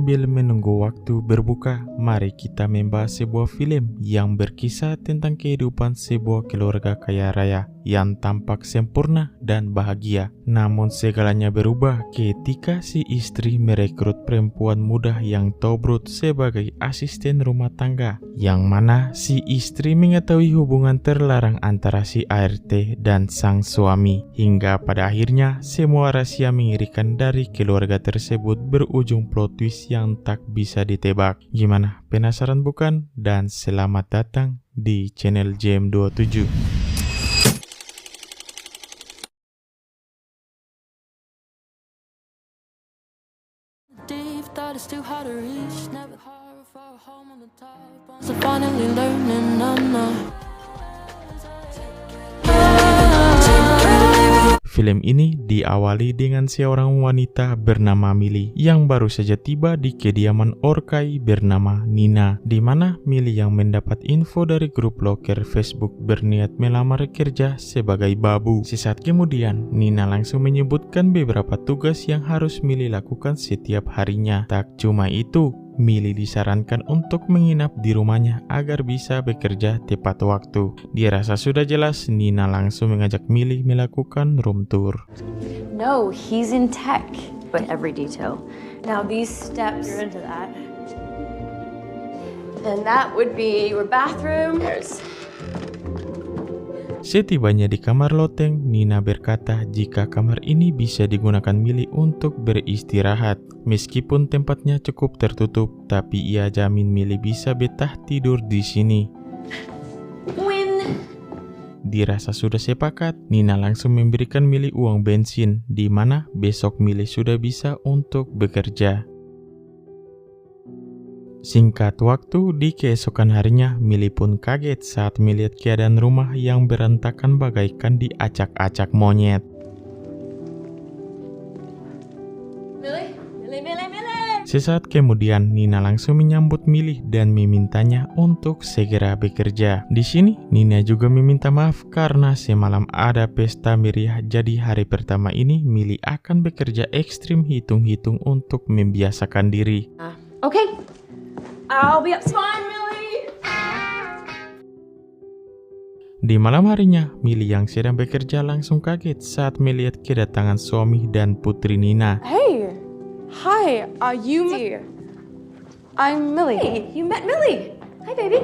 sambil menunggu waktu berbuka, mari kita membahas sebuah film yang berkisah tentang kehidupan sebuah keluarga kaya raya yang tampak sempurna dan bahagia. Namun segalanya berubah ketika si istri merekrut perempuan muda yang tobrut sebagai asisten rumah tangga, yang mana si istri mengetahui hubungan terlarang antara si ART dan sang suami, hingga pada akhirnya semua rahasia mengerikan dari keluarga tersebut berujung plot twist yang tak bisa ditebak. Gimana, penasaran bukan? Dan selamat datang di channel JM27. It's too hard to reach, never hard for a home on the top. So finally learning, Film ini diawali dengan seorang wanita bernama Millie yang baru saja tiba di kediaman Orkai bernama Nina, di mana Millie yang mendapat info dari grup loker Facebook berniat melamar kerja sebagai babu. Sesaat kemudian, Nina langsung menyebutkan beberapa tugas yang harus Millie lakukan setiap harinya. Tak cuma itu, Millie disarankan untuk menginap di rumahnya agar bisa bekerja tepat waktu. Dirasa sudah jelas, Nina langsung mengajak Millie melakukan room tour. No, he's in tech, but every detail. Now these steps, you're into that. And that would be your bathroom. Setibanya di kamar loteng, Nina berkata jika kamar ini bisa digunakan Millie untuk beristirahat. Meskipun tempatnya cukup tertutup, tapi ia jamin Millie bisa betah tidur di sini. Dirasa sudah sepakat, Nina langsung memberikan Millie uang bensin, di mana besok Millie sudah bisa untuk bekerja. Singkat waktu, di keesokan harinya, Millie pun kaget saat melihat keadaan rumah yang berantakan bagaikan diacak-acak monyet. Sesaat kemudian, Nina langsung menyambut Millie dan memintanya untuk segera bekerja. Di sini, Nina juga meminta maaf karena semalam ada pesta meriah, jadi hari pertama ini Millie akan bekerja ekstrim hitung-hitung untuk membiasakan diri. Okay. I'll be up fine, Millie. Di malam harinya, Millie yang sedang bekerja langsung kaget saat melihat kedatangan suami dan putri Nina. Hey, hi, you? I'm Millie. Hey, you met Millie. Hi, baby.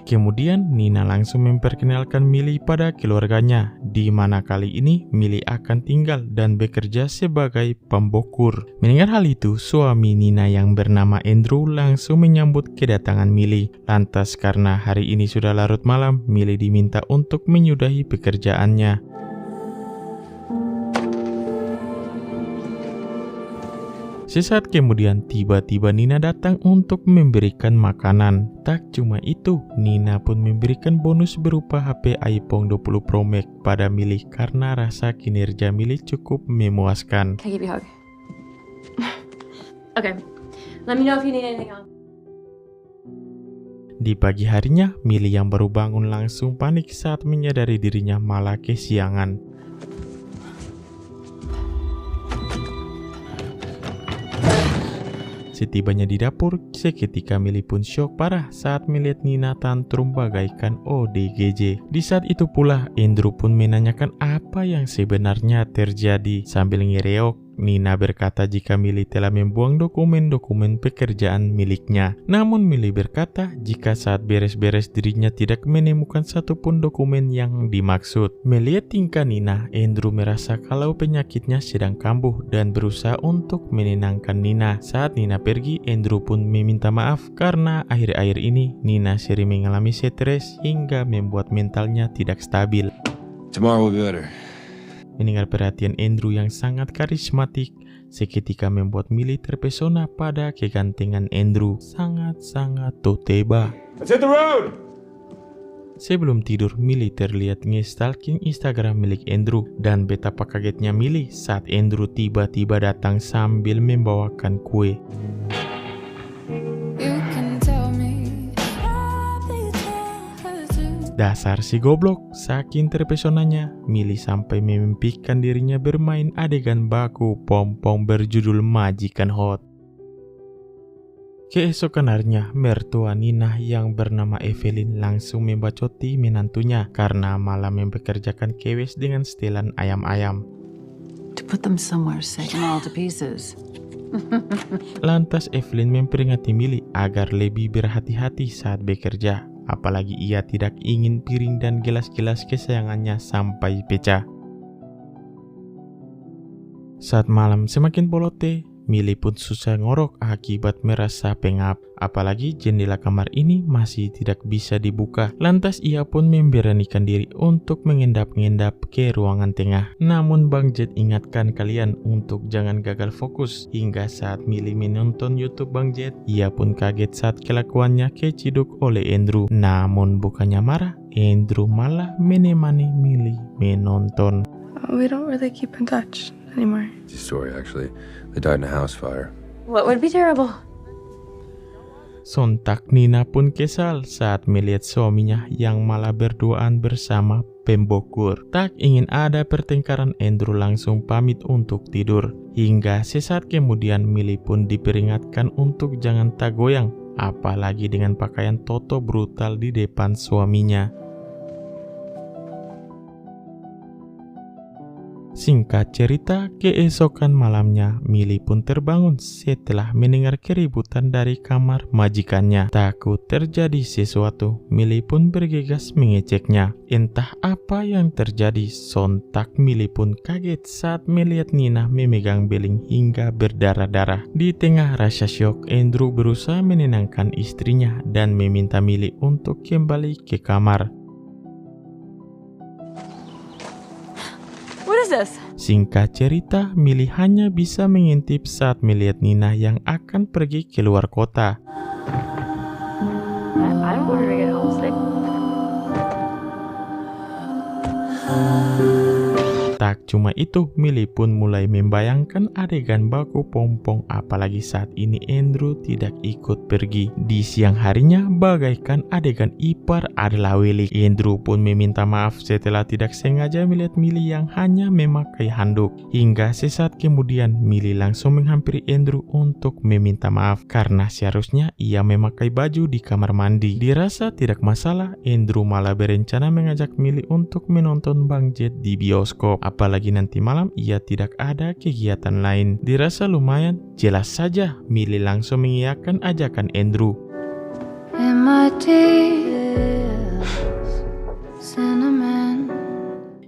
Kemudian Nina langsung memperkenalkan Millie pada keluarganya, di mana kali ini Millie akan tinggal dan bekerja sebagai pembokur. Mendengar hal itu, suami Nina yang bernama Andrew langsung menyambut kedatangan Millie. Lantas karena hari ini sudah larut malam, Millie diminta untuk menyudahi pekerjaannya. Sesaat kemudian tiba-tiba Nina datang untuk memberikan makanan. Tak cuma itu, Nina pun memberikan bonus berupa HP iPhone 20 Pro Max pada Millie karena rasa kinerja Millie cukup memuaskan. Can I give you a hug? Okay. Let me know if you need anything else. Di pagi harinya, Millie yang baru bangun langsung panik saat menyadari dirinya malah kesiangan. Setibanya di dapur, seketika Millie pun syok parah saat melihat Nina tantrum bagaikan ODGJ. Di saat itu pula, Andrew pun menanyakan apa yang sebenarnya terjadi. Sambil ngereok, Nina berkata jika Millie telah membuang dokumen-dokumen pekerjaan miliknya. Namun Millie berkata jika saat beres-beres dirinya tidak menemukan satupun dokumen yang dimaksud. Melihat tingkah Nina, Andrew merasa kalau penyakitnya sedang kambuh dan berusaha untuk menenangkan Nina. Saat Nina pergi, Andrew pun meminta maaf karena akhir-akhir ini Nina sering mengalami stres hingga membuat mentalnya tidak stabil. Tomorrow will be better. Mendengar perhatian Andrew yang sangat karismatik, seketika membuat Millie terpesona pada kegantengan Andrew. Sangat-sangat toteba. Let's hit the road! Sebelum tidur, Millie terlihat nge-stalking Instagram milik Andrew, dan betapa kagetnya Millie saat Andrew tiba-tiba datang sambil membawakan kue. Dasar si goblok, saking terpesonanya, Millie sampai memimpikan dirinya bermain adegan baku pom-pom berjudul Majikan Hot. Keesokan harinya, mertua Nina yang bernama Evelyn langsung membacoti menantunya karena malah mempekerjakan Kewes dengan setelan ayam-ayam. To put them somewhere safe and all to pieces. Lantas Evelyn memperingati Millie agar lebih berhati-hati saat bekerja, apalagi ia tidak ingin piring dan gelas-gelas kesayangannya sampai pecah. Saat malam semakin bolote, Millie pun susah ngorok akibat merasa pengap. Apalagi jendela kamar ini masih tidak bisa dibuka. Lantas ia pun memberanikan diri untuk mengendap-ngendap ke ruangan tengah. Namun Bang Jet ingatkan kalian untuk jangan gagal fokus. Hingga saat Millie menonton YouTube Bang Jet, ia pun kaget saat kelakuannya keciduk oleh Andrew. Namun bukannya marah, Andrew malah menemani Millie menonton. We don't really keep in touch anymore. It's a story, actually. They died in a house fire. What would be terrible? Sontak Nina pun kesal saat melihat suaminya yang malah berduaan bersama pembokur. Tak ingin ada pertengkaran, Andrew langsung pamit untuk tidur. Hingga sesaat kemudian Millie pun diperingatkan untuk jangan tak goyang, apalagi dengan pakaian Toto brutal di depan suaminya. Singkat cerita, keesokan malamnya Millie pun terbangun setelah mendengar keributan dari kamar majikannya. Takut terjadi sesuatu, Millie pun bergegas mengeceknya. Entah apa yang terjadi, sontak Millie pun kaget saat melihat Nina memegang beling hingga berdarah-darah. Di tengah rasa syok, Andrew berusaha menenangkan istrinya dan meminta Millie untuk kembali ke kamar. Singkat cerita, Millie hanya bisa mengintip saat melihat Nina yang akan pergi keluar kota. I don't want her to get homesick. Tak cuma itu, Millie pun mulai membayangkan adegan baku pompong, apalagi saat ini Andrew tidak ikut pergi. Di siang harinya, bagaikan adegan ipar adalah Willy. Andrew pun meminta maaf setelah tidak sengaja melihat Millie yang hanya memakai handuk. Hingga sesaat kemudian, Millie langsung menghampiri Andrew untuk meminta maaf karena seharusnya ia memakai baju di kamar mandi. Dirasa tidak masalah, Andrew malah berencana mengajak Millie untuk menonton Bang Jet di bioskop. Apalagi nanti malam ia tidak ada kegiatan lain. Dirasa lumayan, jelas saja Millie langsung mengiyakan ajakan Andrew.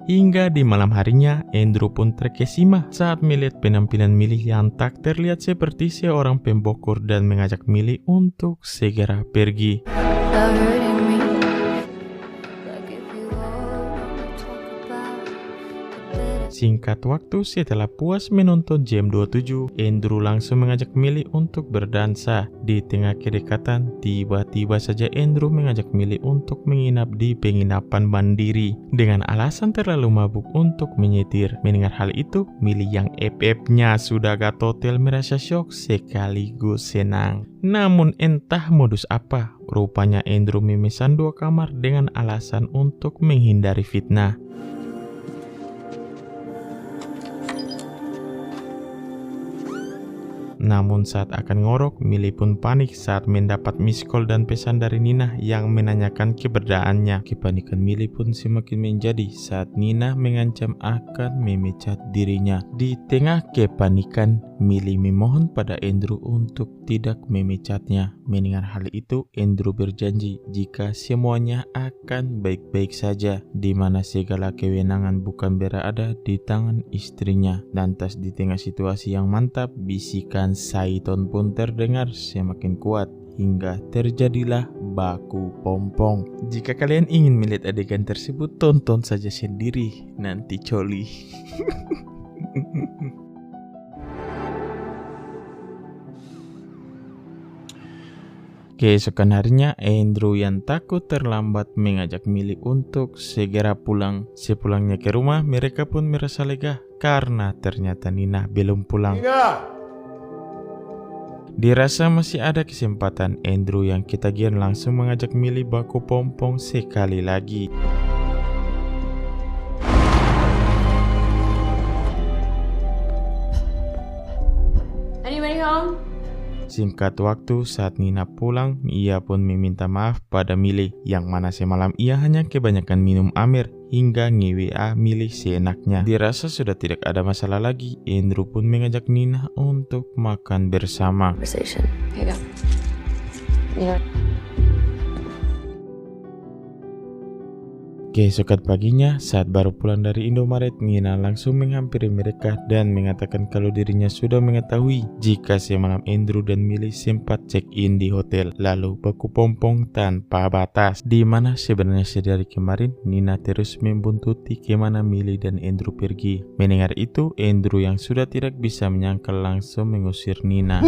Hingga di malam harinya, Andrew pun terkesima saat melihat penampilan Millie yang tak terlihat seperti seorang pembokur dan mengajak Millie untuk segera pergi. Singkat waktu setelah puas menonton jam 27, Andrew langsung mengajak Millie untuk berdansa. Di tengah kedekatan, tiba-tiba saja Andrew mengajak Millie untuk menginap di penginapan mandiri dengan alasan terlalu mabuk untuk menyetir. Mendengar hal itu, Millie yang FF-nya sudah gak total merasa syok sekaligus senang. Namun entah modus apa, rupanya Andrew memesan 2 kamar dengan alasan untuk menghindari fitnah. Namun saat akan ngorok, Millie pun panik saat mendapat miss call dan pesan dari Nina yang menanyakan keberadaannya. Kepanikan Millie pun semakin menjadi saat Nina mengancam akan memecat dirinya. Di tengah kepanikan, Millie memohon pada Andrew untuk tidak memecatnya. Mendengar hal itu, Andrew berjanji jika semuanya akan baik-baik saja, di mana segala kewenangan bukan berada di tangan istrinya. Lantas di tengah situasi yang mantap, bisikan Saiton pun terdengar semakin kuat hingga terjadilah baku pompong. Jika kalian ingin melihat adegan tersebut, tonton saja sendiri, nanti coli. Keesokan harinya, Andrew yang takut terlambat mengajak Millie untuk segera pulang. Sepulangnya ke rumah, mereka pun merasa lega karena ternyata Nina belum pulang. Dirasa masih ada kesempatan, Andrew yang ketagihan langsung mengajak Millie baku pompong sekali lagi. Anybody home? Singkat waktu saat Nina pulang, ia pun meminta maaf pada Millie, yang mana semalam ia hanya kebanyakan minum amer hingga nge-WA Millie seenaknya. Dirasa sudah tidak ada masalah lagi, Andrew pun mengajak Nina untuk makan bersama. Conversation. Here you go. You know, Keesokan paginya, saat baru pulang dari Indomaret, Nina langsung menghampiri mereka dan mengatakan kalau dirinya sudah mengetahui jika semalam Andrew dan Millie sempat check-in di hotel, lalu baku pompong tanpa batas. Di mana sebenarnya sedari kemarin, Nina terus membuntuti kemana Millie dan Andrew pergi. Mendengar itu, Andrew yang sudah tidak bisa menyangkal langsung mengusir Nina.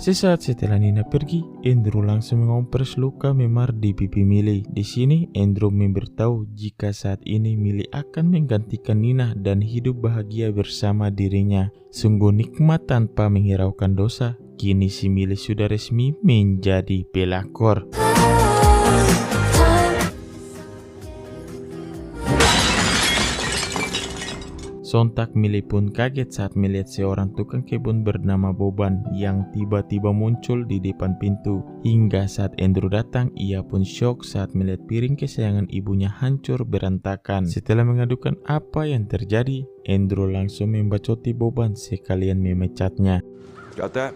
Sesaat setelah Nina pergi, Andrew langsung mengompres luka memar di pipi Millie. Di sini, Andrew memberitahu jika saat ini Millie akan menggantikan Nina dan hidup bahagia bersama dirinya. Sungguh nikmat tanpa menghiraukan dosa. Kini si Millie sudah resmi menjadi pelakor. Sontak Millie pun kaget saat melihat seorang tukang kebun bernama Boban yang tiba-tiba muncul di depan pintu. Hingga saat Andrew datang, ia pun syok saat melihat piring kesayangan ibunya hancur berantakan. Setelah mengadukan apa yang terjadi, Andrew langsung membacoti Boban sekalian memecatnya. Got that?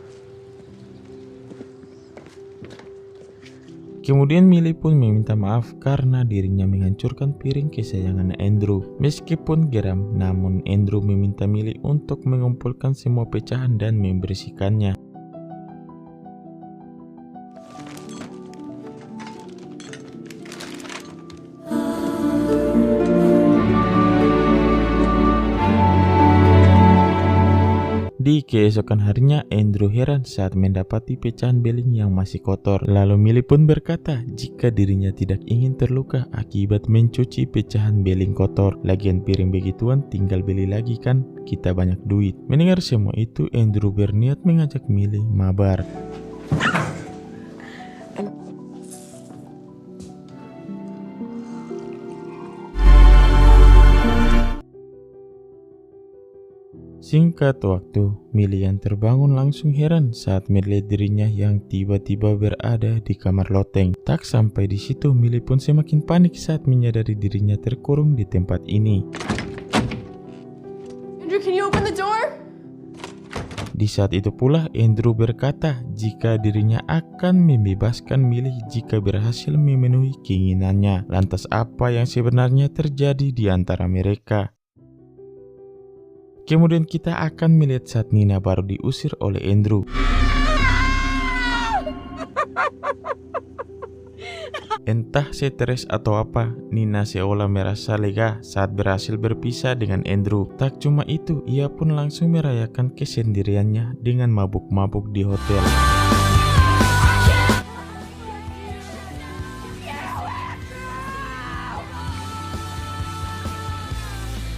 Kemudian Millie pun meminta maaf karena dirinya menghancurkan piring kesayangan Andrew. Meskipun geram, namun Andrew meminta Millie untuk mengumpulkan semua pecahan dan membersihkannya. Di keesokan harinya, Andrew heran saat mendapati pecahan beling yang masih kotor. Lalu Millie pun berkata jika dirinya tidak ingin terluka akibat mencuci pecahan beling kotor. Lagian piring begituan tinggal beli lagi kan, kita banyak duit. Mendengar semua itu, Andrew berniat mengajak Millie mabar. Singkat waktu, Millie yang terbangun langsung heran saat melihat dirinya yang tiba-tiba berada di kamar loteng. Tak sampai di situ, Millie pun semakin panik saat menyadari dirinya terkurung di tempat ini. Andrew, can you open the door? Di saat itu pula, Andrew berkata jika dirinya akan membebaskan Millie jika berhasil memenuhi keinginannya. Lantas apa yang sebenarnya terjadi di antara mereka? Kemudian kita akan melihat saat Nina baru diusir oleh Andrew. Entah stres atau apa, Nina seolah merasa lega saat berhasil berpisah dengan Andrew. Tak cuma itu, ia pun langsung merayakan kesendiriannya dengan mabuk-mabuk di hotel.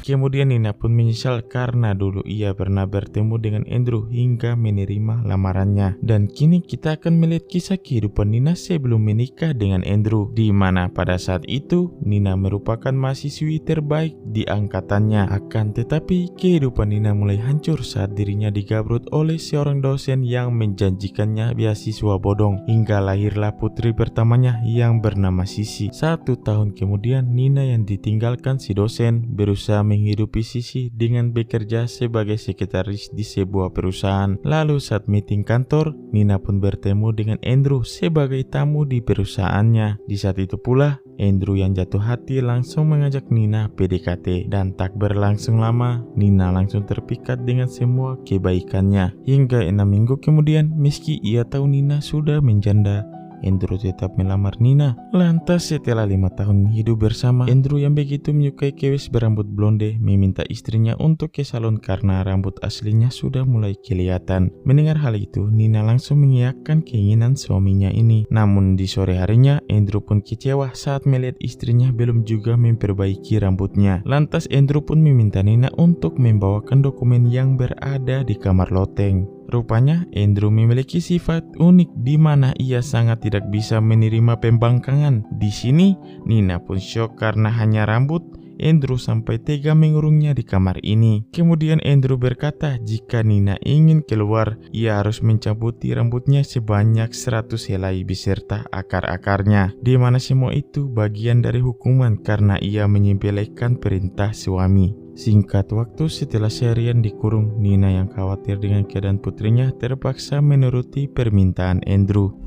Kemudian Nina pun menyesal karena dulu ia pernah bertemu dengan Andrew hingga menerima lamarannya. Dan kini kita akan melihat kisah kehidupan Nina sebelum menikah dengan Andrew, di mana pada saat itu Nina merupakan mahasiswi terbaik di angkatannya. Akan tetapi kehidupan Nina mulai hancur saat dirinya digabrut oleh seorang dosen yang menjanjikannya beasiswa bodong, hingga lahirlah putri pertamanya yang bernama Sisi. 1 tahun kemudian, Nina yang ditinggalkan si dosen berusaha menghidupi Sisi dengan bekerja sebagai sekretaris di sebuah perusahaan. Lalu saat meeting kantor, Nina pun bertemu dengan Andrew sebagai tamu di perusahaannya. Di saat itu pula, Andrew yang jatuh hati langsung mengajak Nina PDKT. Dan tak berlangsung lama, Nina langsung terpikat dengan semua kebaikannya. Hingga 6 minggu kemudian, meski ia tahu Nina sudah menjanda, Andrew tetap melamar Nina. Lantas setelah 5 tahun hidup bersama, Andrew yang begitu menyukai kewes berambut blonde meminta istrinya untuk ke salon karena rambut aslinya sudah mulai kelihatan. Mendengar hal itu, Nina langsung mengiyakan keinginan suaminya ini. Namun di sore harinya, Andrew pun kecewa saat melihat istrinya belum juga memperbaiki rambutnya. Lantas Andrew pun meminta Nina untuk membawakan dokumen yang berada di kamar loteng. Rupanya Andrew memiliki sifat unik di mana ia sangat tidak bisa menerima pembangkangan. Di sini Nina pun syok karena hanya rambut. Andrew sampai tega mengurungnya di kamar ini. Kemudian Andrew berkata jika Nina ingin keluar, ia harus mencabuti rambutnya sebanyak 100 helai beserta akar-akarnya, di mana semua itu bagian dari hukuman karena ia menyepelekan perintah suami. Singkat waktu setelah seharian dikurung, Nina yang khawatir dengan keadaan putrinya terpaksa menuruti permintaan Andrew.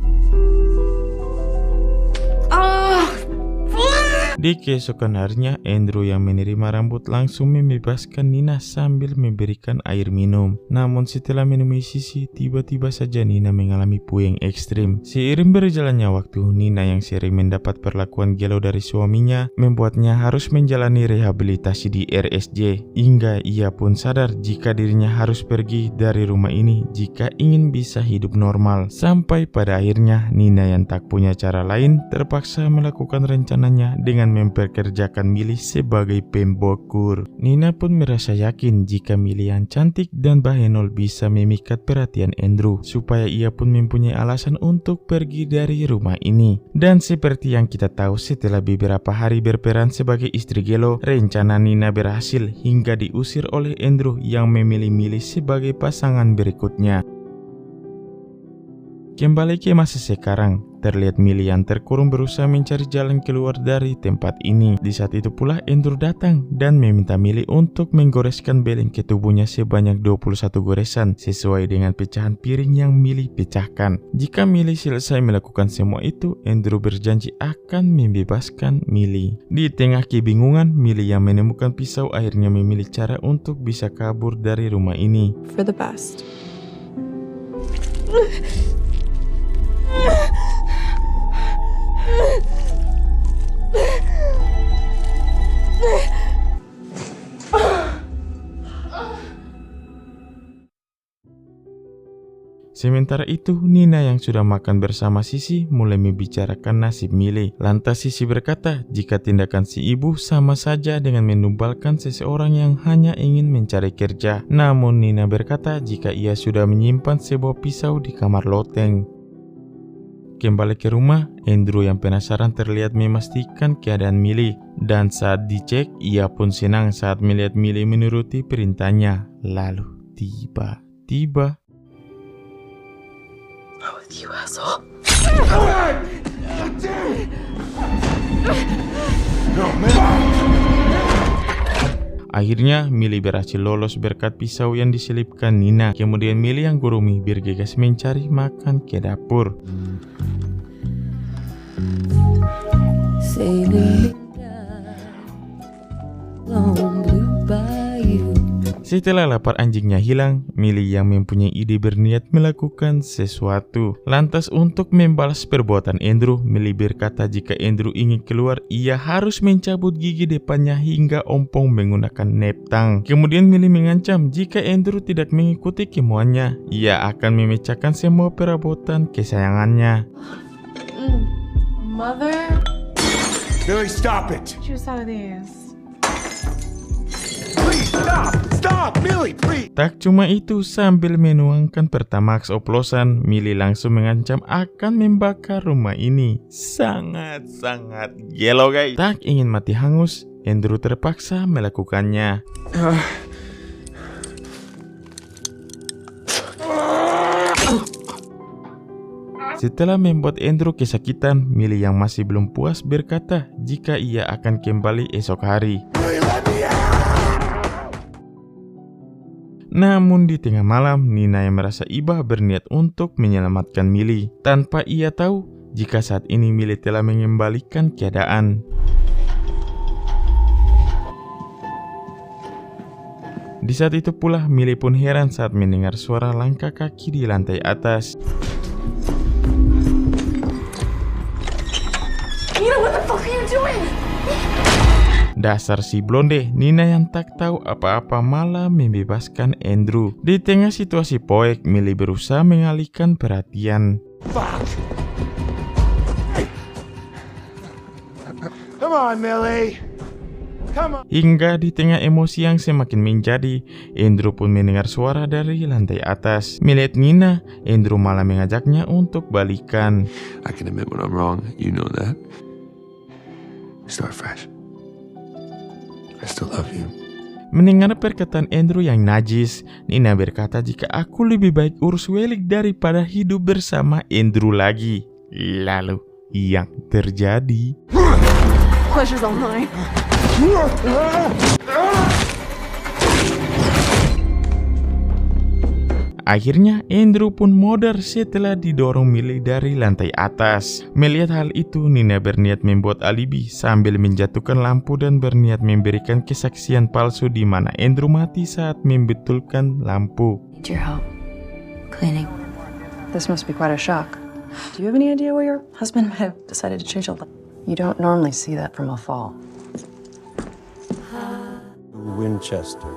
Di keesokan harinya, Andrew yang menerima rambut langsung membebaskan Nina sambil memberikan air minum. Namun setelah menemui Sisi, tiba-tiba saja Nina mengalami puing ekstrim. Seiring berjalannya waktu, Nina yang sering mendapat perlakuan gelo dari suaminya membuatnya harus menjalani rehabilitasi di RSJ. Hingga ia pun sadar jika dirinya harus pergi dari rumah ini jika ingin bisa hidup normal. Sampai pada akhirnya Nina yang tak punya cara lain terpaksa melakukan rencananya dengan memperkerjakan Millie sebagai pembokur. Nina pun merasa yakin jika Millie yang cantik dan bahenol bisa memikat perhatian Andrew, supaya ia pun mempunyai alasan untuk pergi dari rumah ini. Dan seperti yang kita tahu, setelah beberapa hari berperan sebagai istri gelo, rencana Nina berhasil hingga diusir oleh Andrew yang memilih Millie sebagai pasangan berikutnya. Kembali ke masa sekarang, terlihat Millie yang terkurung berusaha mencari jalan keluar dari tempat ini. Di saat itu pula Andrew datang dan meminta Millie untuk menggoreskan beleng ke tubuhnya sebanyak 21 goresan sesuai dengan pecahan piring yang Millie pecahkan. Jika Millie selesai melakukan semua itu, Andrew berjanji akan membebaskan Millie. Di tengah kebingungan, Millie yang menemukan pisau akhirnya memilih cara untuk bisa kabur dari rumah ini. For the best. Sementara itu, Nina yang sudah makan bersama Sisi mulai membicarakan nasib Millie. Lantas Sisi berkata jika tindakan si ibu sama saja dengan menumbalkan seseorang yang hanya ingin mencari kerja. Namun Nina berkata jika ia sudah menyimpan sebuah pisau di kamar loteng. Kembali ke rumah, Andrew yang penasaran terlihat memastikan keadaan Millie. Dan saat dicek, ia pun senang saat melihat Millie menuruti perintahnya. Lalu tiba-tiba You asshole. akhirnya Millie berhasil lolos berkat pisau yang diselipkan Nina. Kemudian Millie yang gurumi bergegas mencari makan ke dapur. Setelah lapar anjingnya hilang, Millie yang mempunyai ide berniat melakukan sesuatu. Lantas untuk membalas perbuatan Andrew, Millie berkata jika Andrew ingin keluar, ia harus mencabut gigi depannya hingga ompong menggunakan neptang. Kemudian Millie mengancam jika Andrew tidak mengikuti kemauannya, ia akan memecahkan semua perabotan kesayangannya. Mother? Millie, stop it! Choose out of these. Please, stop! Stop! Millie, please! Tak cuma itu, sambil menuangkan pertamax oplosan, Millie langsung mengancam akan membakar rumah ini. Sangat-sangat gelo guys. Tak ingin mati hangus, Andrew terpaksa melakukannya. Setelah membuat Andrew kesakitan, Millie yang masih belum puas berkata jika ia akan kembali esok hari. Namun di tengah malam, Nina yang merasa iba berniat untuk menyelamatkan Millie, tanpa ia tahu jika saat ini Millie telah mengembalikan keadaan. Di saat itu pula, Millie pun heran saat mendengar suara langkah kaki di lantai atas. Dasar si blonde, Nina yang tak tahu apa-apa malah membebaskan Andrew. Di tengah situasi poek, Millie berusaha mengalihkan perhatian. Fuck! Come on, Millie! Hingga di tengah emosi yang semakin menjadi, Andrew pun mendengar suara dari lantai atas. Melihat Nina, Andrew malah mengajaknya untuk balikan. I can admit when I'm wrong. You know that. Start fresh. I still love you. Mendengar perkataan Andrew yang najis, Nina berkata jika aku lebih baik urus Welik daripada hidup bersama Andrew lagi. Lalu, yang terjadi... Pleasure's all mine. Akhirnya Andrew pun modar setelah didorong Millie dari lantai atas. Melihat hal itu, Nina berniat membuat alibi sambil menjatuhkan lampu dan berniat memberikan kesaksian palsu di mana Andrew mati saat membetulkan lampu. Need your help cleaning. This must be quite a shock. Do you have any idea why your husband might have decided to change a life? You don't normally see that from a fall. Winchester.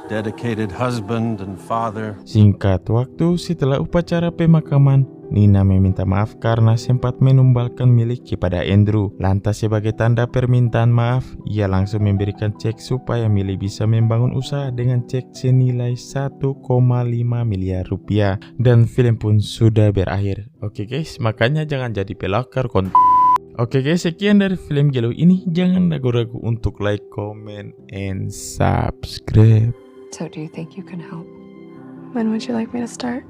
Dedicated husband and father. Singkat waktu setelah upacara pemakaman, Nina meminta maaf karena sempat menumbalkan milik kepada Andrew. Lantas sebagai tanda permintaan maaf, ia langsung memberikan cek supaya Millie bisa membangun usaha dengan cek senilai 1,5 miliar rupiah. Dan film pun sudah berakhir. Oke guys, makanya jangan jadi pelakor konten. Oke guys, sekian dari film Gelo ini. Jangan ragu-ragu untuk like, comment, and subscribe. So do you think you can help? When would you like me to start?